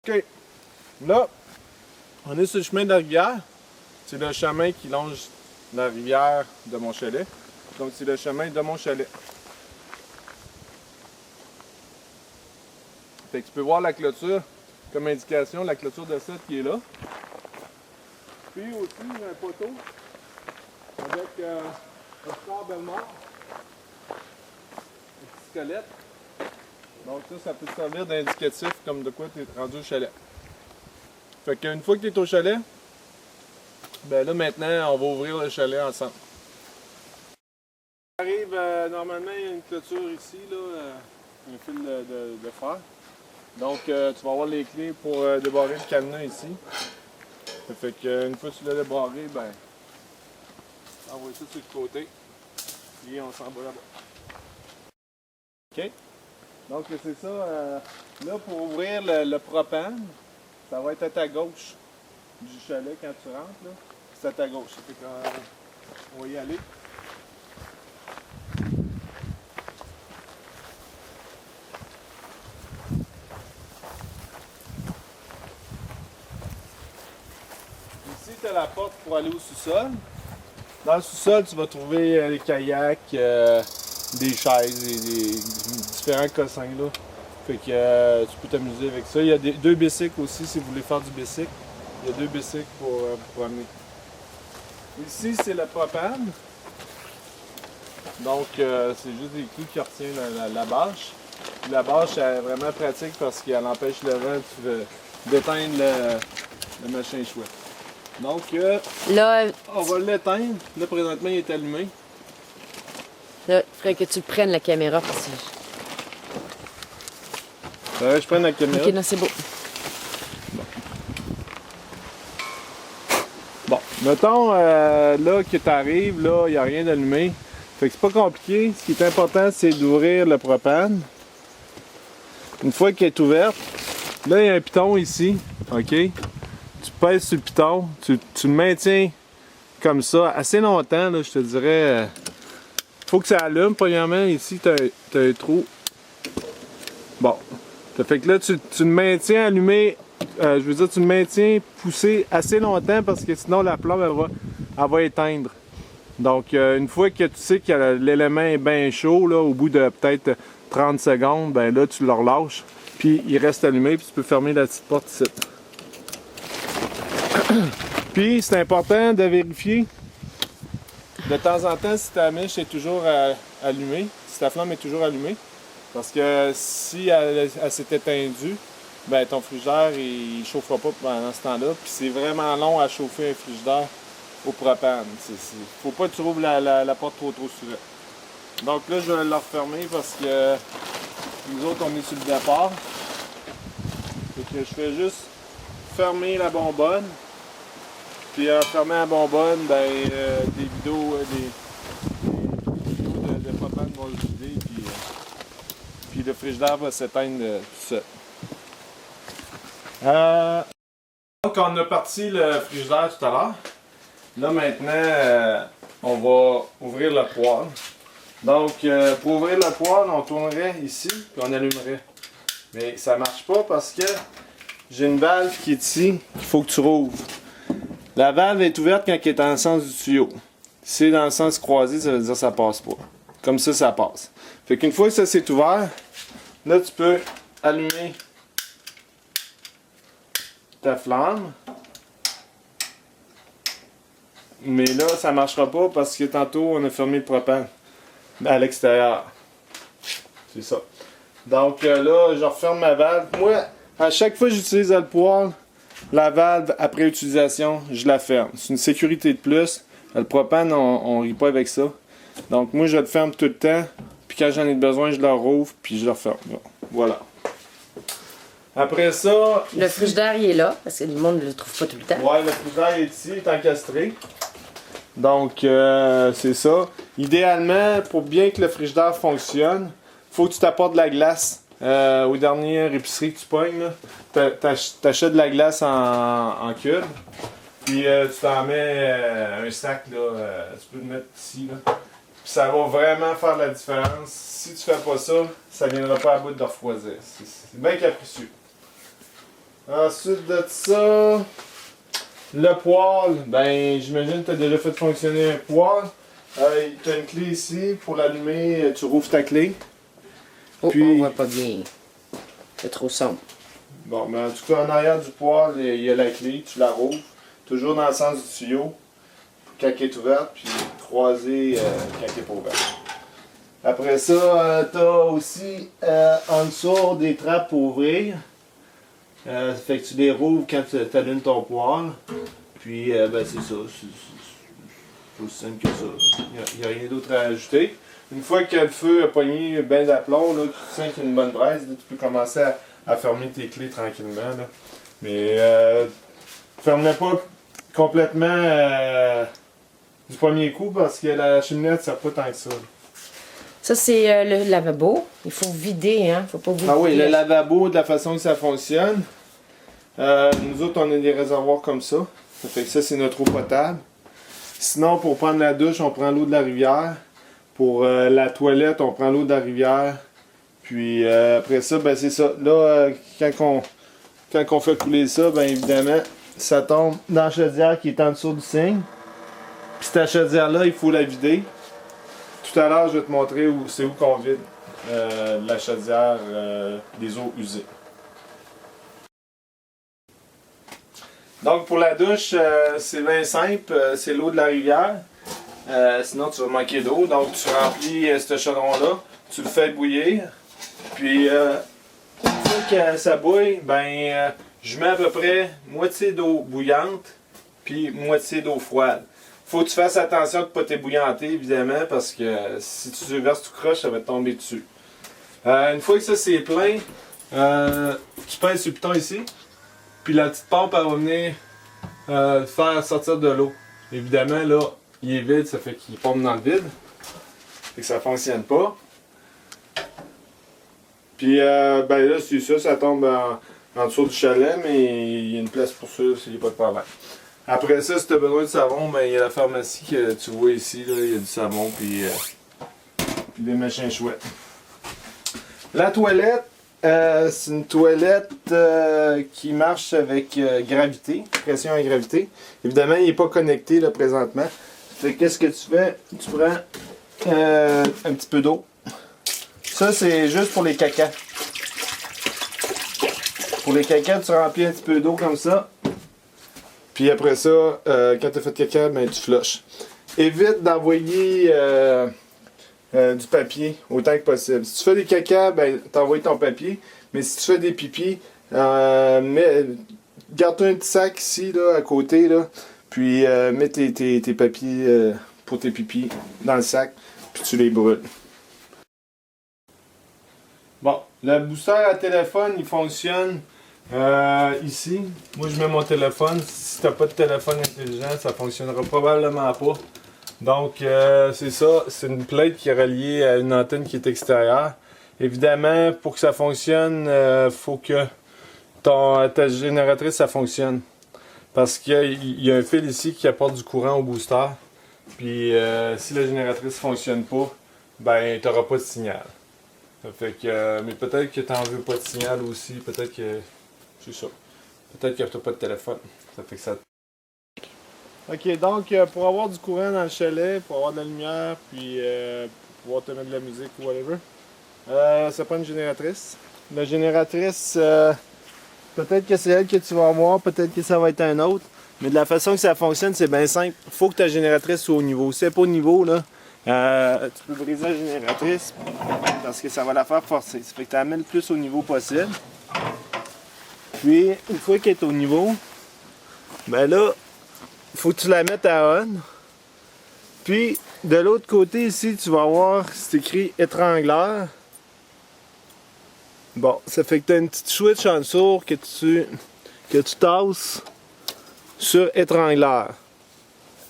OK. Là, on est sur le chemin de la rivière. C'est le chemin qui longe la rivière de mon chalet. Donc, c'est le chemin de mon chalet. Fait que tu peux voir la clôture comme indication, la clôture de 7 qui est là. Puis aussi, j'ai un poteau avec Oscar Bellemare, un petit squelette. Donc ça peut te servir d'indicatif comme de quoi tu es rendu au chalet. Fait qu'une fois que tu es au chalet, ben là maintenant on va ouvrir le chalet ensemble. Arrive, normalement il y a une clôture ici, là, un fil de fer. Donc tu vas avoir les clés pour débarrer le cadenas ici. Fait que une fois que tu l'as débarré, ben on va ça sur le côté. Et on s'en va là-bas. OK? Donc c'est ça, là pour ouvrir le propane, ça va être à ta gauche du chalet quand tu rentres, là. C'est à ta gauche. Fait qu'on va y aller. Ici tu as la porte pour aller au sous-sol. Dans le sous-sol, tu vas trouver les kayaks, des chaises et des différents cossins là. Fait que tu peux t'amuser avec ça. Il y a deux bicycles aussi si vous voulez faire du bicycle. Il y a deux bicycles pour vous promener. Ici, c'est le propane. Donc, c'est juste des clous qui retiennent la bâche. Puis la bâche est vraiment pratique parce qu'elle empêche le vent d'éteindre le machin chouette. Donc, là, on va l'éteindre. Là, présentement, il est allumé. là, il faudrait que tu prennes la caméra parce que... Je prends la caméra. Ok, non, c'est beau. Bon, mettons, là, que tu arrives, là, il n'y a rien d'allumé. Fait que c'est pas compliqué. Ce qui est important, c'est d'ouvrir le propane. Une fois qu'il est ouvert, là, il y a un piton ici. OK? Tu pèses sur le piton. Tu le maintiens comme ça assez longtemps, là, je te dirais. Faut que ça allume, premièrement. Ici, tu as un trou. Bon. Ça fait que là, tu le maintiens allumé. Je veux dire, tu le maintiens poussé assez longtemps parce que sinon, la flamme, elle va éteindre. Donc, une fois que tu sais que l'élément est bien chaud, là, au bout de peut-être 30 secondes, ben là, tu le relâches. Puis, il reste allumé, puis tu peux fermer la petite porte ici. Puis, c'est important de vérifier de temps en temps si ta mèche est toujours allumée, si ta flamme est toujours allumée. Parce que si elle s'est éteindue, ben ton frigidaire il ne chauffera pas pendant ce temps-là. Puis c'est vraiment long à chauffer un frigidaire au propane. Faut pas que tu ouvres la porte trop souvent. Donc là, je vais la refermer parce que nous autres, on est sur le départ. Fait que je fais juste fermer la bonbonne. Puis en fermant la bonbonne, ben, des vidéos de propane vont se vider. Puis le frigidaire va s'éteindre tout seul. Donc on a parti le frigidaire tout à l'heure. Là maintenant, on va ouvrir le poêle. Donc pour ouvrir le poêle, on tournerait ici puis on allumerait. Mais ça marche pas parce que j'ai une valve qui est ici qu'il faut que tu rouvres. La valve est ouverte quand elle est dans le sens du tuyau. Si c'est dans le sens croisé, ça veut dire que ça passe pas. Comme ça passe. Fait qu'une fois que ça s'est ouvert, là tu peux allumer ta flamme. Mais là, ça ne marchera pas parce que tantôt on a fermé le propane à l'extérieur. C'est ça. Donc là, je referme ma valve. Moi, à chaque fois que j'utilise le poêle, la valve après utilisation, je la ferme. C'est une sécurité de plus. Le propane, on ne rit pas avec ça. Donc moi, je le ferme tout le temps. Puis quand j'en ai besoin, je le rouvre, puis je le referme. Voilà. Après ça... Le frigidaire, il est là, parce que le monde ne le trouve pas tout le temps. Ouais, le frigidaire est ici, il est encastré. Donc, c'est ça. Idéalement, pour bien que le frigidaire fonctionne, il faut que tu t'apportes de la glace. Aux dernières épiceries que tu pognes, t'achètes de la glace en cube. Puis tu t'en mets un sac, là, tu peux le mettre ici. Là. Puis ça va vraiment faire la différence. Si tu fais pas ça, ça viendra pas à bout de refroidir. C'est bien capricieux. Ensuite de ça, le poêle, ben j'imagine que tu as déjà fait fonctionner un poêle. Tu as une clé ici, pour l'allumer, tu rouvres ta clé. Oh, Puis- on voit pas bien. C'est trop sombre. Bon, mais en tout cas, en arrière du poêle, il y a la clé, tu la rouvres. Toujours dans le sens du tuyau, quand elle est ouverte, puis croisée quand elle n'est pas ouverte. Après ça, tu as aussi en dessous des trappes pour ouvrir. Ça fait que tu les rouvres quand tu allumes ton poêle. Puis, ben c'est ça. C'est aussi simple que ça. Il n'y a rien d'autre à ajouter. Une fois que le feu a pogné bien d'aplomb, là, tu sens qu'il y a une bonne braise, là, tu peux commencer à fermer tes clés tranquillement. Là. Mais ferme-les pas complètement du premier coup parce que la cheminée ne sert pas tant que ça. Là. Ça, c'est le lavabo. Il faut vider, hein. Faut pas oublier. Ah oui, le lavabo, de la façon que ça fonctionne. Nous autres, on a des réservoirs comme ça. Ça fait que ça, c'est notre eau potable. Sinon, pour prendre la douche, on prend l'eau de la rivière. Pour la toilette, on prend l'eau de la rivière. Puis après ça, ben c'est ça. Là, quand on fait couler ça, ben évidemment, ça tombe dans la chaudière qui est en dessous du cygne. Puis cette chaudière-là, il faut la vider. Tout à l'heure, je vais te montrer où c'est où qu'on vide la chaudière des eaux usées. Donc pour la douche, c'est bien simple, c'est l'eau de la rivière. Sinon tu vas manquer d'eau. Donc tu remplis ce chaudron-là, tu le fais bouillir. Puis une fois que ça bouille, ben je mets à peu près moitié d'eau bouillante puis moitié d'eau froide. Faut que tu fasses attention de ne pas t'ébouillanter, évidemment, parce que si tu verses tout croche, ça va te tomber dessus. Une fois que ça c'est plein, tu pèses sur le piton ici, puis la petite pompe elle va venir faire sortir de l'eau. Évidemment, là, il est vide, ça fait qu'il pompe dans le vide. Fait que ça fonctionne pas. Puis, ben là, c'est ça, ça tombe en dessous du chalet, mais il y a une place pour ça, il n'y a pas de problème. Après ça, si tu as besoin de savon, ben il y a la pharmacie que tu vois ici, là, il y a du savon, puis des machins chouettes. La toilette, c'est une toilette qui marche avec gravité, pression à gravité. Évidemment, il n'est pas connecté là, présentement. Fait qu'est-ce que tu fais? Tu prends un petit peu d'eau. Ça, c'est juste pour les cacas. Pour les cacas, tu remplis un petit peu d'eau comme ça. Puis après ça, quand tu as fait caca, ben, tu flushes. Évite d'envoyer du papier autant que possible. Si tu fais des caca, ben, t'envoies ton papier. Mais si tu fais des pipis, garde-toi un petit sac ici, là, à côté, là. Puis mets tes papiers pour tes pipis dans le sac, puis tu les brûles. Bon, le booster à téléphone, il fonctionne ici. Moi, je mets mon téléphone. Si tu n'as pas de téléphone intelligent, ça ne fonctionnera probablement pas. Donc, c'est ça. C'est une plate qui est reliée à une antenne qui est extérieure. Évidemment, pour que ça fonctionne, il faut que ta génératrice, ça fonctionne. Parce qu'il y a un fil ici qui apporte du courant au booster. Puis, si la génératrice ne fonctionne pas, ben, tu n'auras pas de signal. Ça fait que, mais peut-être que tu n'en veux pas de signal aussi. Peut-être que. C'est ça. Peut-être que tu n'as pas de téléphone. Ça fait que ça. Ok, donc pour avoir du courant dans le chalet, pour avoir de la lumière, puis pouvoir te mettre de la musique ou whatever, ça prend une génératrice. La génératrice, peut-être que c'est elle que tu vas avoir, peut-être que ça va être un autre. Mais de la façon que ça fonctionne, c'est bien simple. Il faut que ta génératrice soit au niveau. Si elle n'est pas au niveau, là, tu peux briser la génératrice parce que ça va la faire forcer. Ça fait que tu la mets le plus au niveau possible. Puis, une fois qu'elle est au niveau, ben là, il faut que tu la mettes à on. Puis, de l'autre côté ici, tu vas voir, c'est écrit étrangleur. Bon, ça fait que tu as une petite switch en dessous que tu tasses sur étrangleur.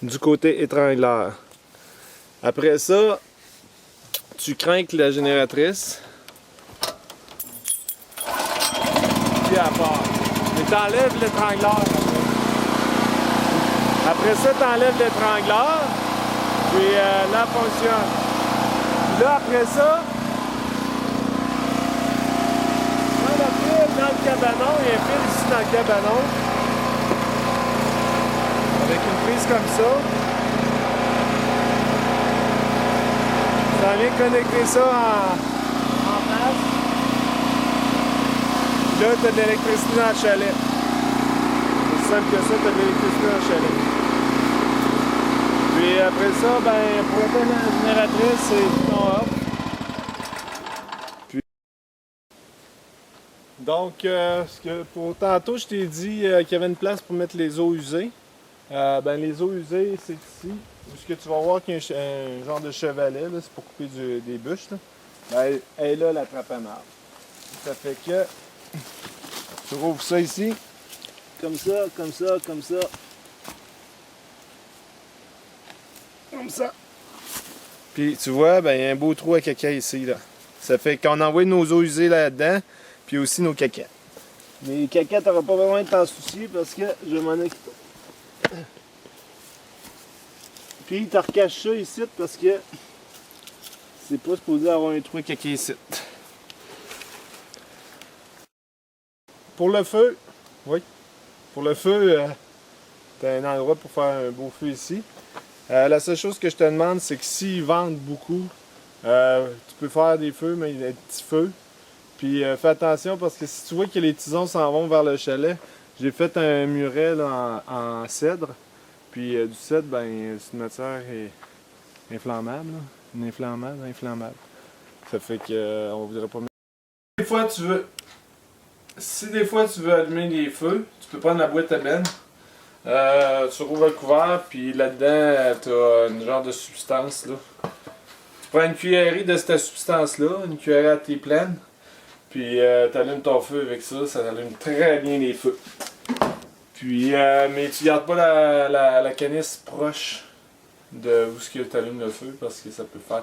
Du côté étrangleur. Après ça, tu crains la génératrice. Puis à part. Mais t'enlèves l'étrangleur. Après ça, t'enlèves l'étrangleur. Puis là, elle fonctionne. Puis là, après ça, dans le fil, dans le cabanon, il y a un fil ici dans le cabanon. Avec une prise comme ça. Ça vient connecter ça en face. Là, tu as de l'électricité dans le chalet. C'est aussi simple que ça, tu as de l'électricité dans le chalet. Puis après ça, ben, pour éteindre la génératrice, c'est tout en haut. Donc, pour tantôt, je t'ai dit qu'il y avait une place pour mettre les eaux usées. Ben, les eaux usées, c'est ici. Ce que tu vas voir qu'il y a un genre de chevalet, c'est pour couper des bûches. Là. Ben, elle est là, la trappe à marbre. Ça fait que tu rouvres ça ici. Comme ça, comme ça, comme ça. Comme ça. Puis tu vois, ben, il y a un beau trou à caca ici. Là. Ça fait qu'on envoie nos eaux usées là-dedans. Puis aussi nos caquettes. Mais les caquettes, t'auras pas besoin de t'en soucier parce que je m'en occupe. Puis t'as recaché ça ici parce que c'est pas supposé avoir un trou à caca ici. Pour le feu, oui. Pour le feu, t'as un endroit pour faire un beau feu ici. La seule chose que je te demande, c'est que s'ils vendent beaucoup, tu peux faire des feux, mais des petits feux. Puis fais attention parce que si tu vois que les tisons s'en vont vers le chalet, j'ai fait un muret là, en cèdre. Puis du cèdre, ben, c'est une matière inflammable. Là. Une inflammable. Ça fait que on voudrait pas mettre. Si des fois tu veux allumer les feux, tu peux prendre la boîte à benne. Tu rouvres le couvert, puis là-dedans, tu as une genre de substance. Là. Tu prends une cuillerée de cette substance-là, une cuillerée à thé pleine. Puis tu allumes ton feu avec ça, ça allume très bien les feux. Puis, mais tu gardes pas la canisse proche de où tu allumes le feu parce que ça peut faire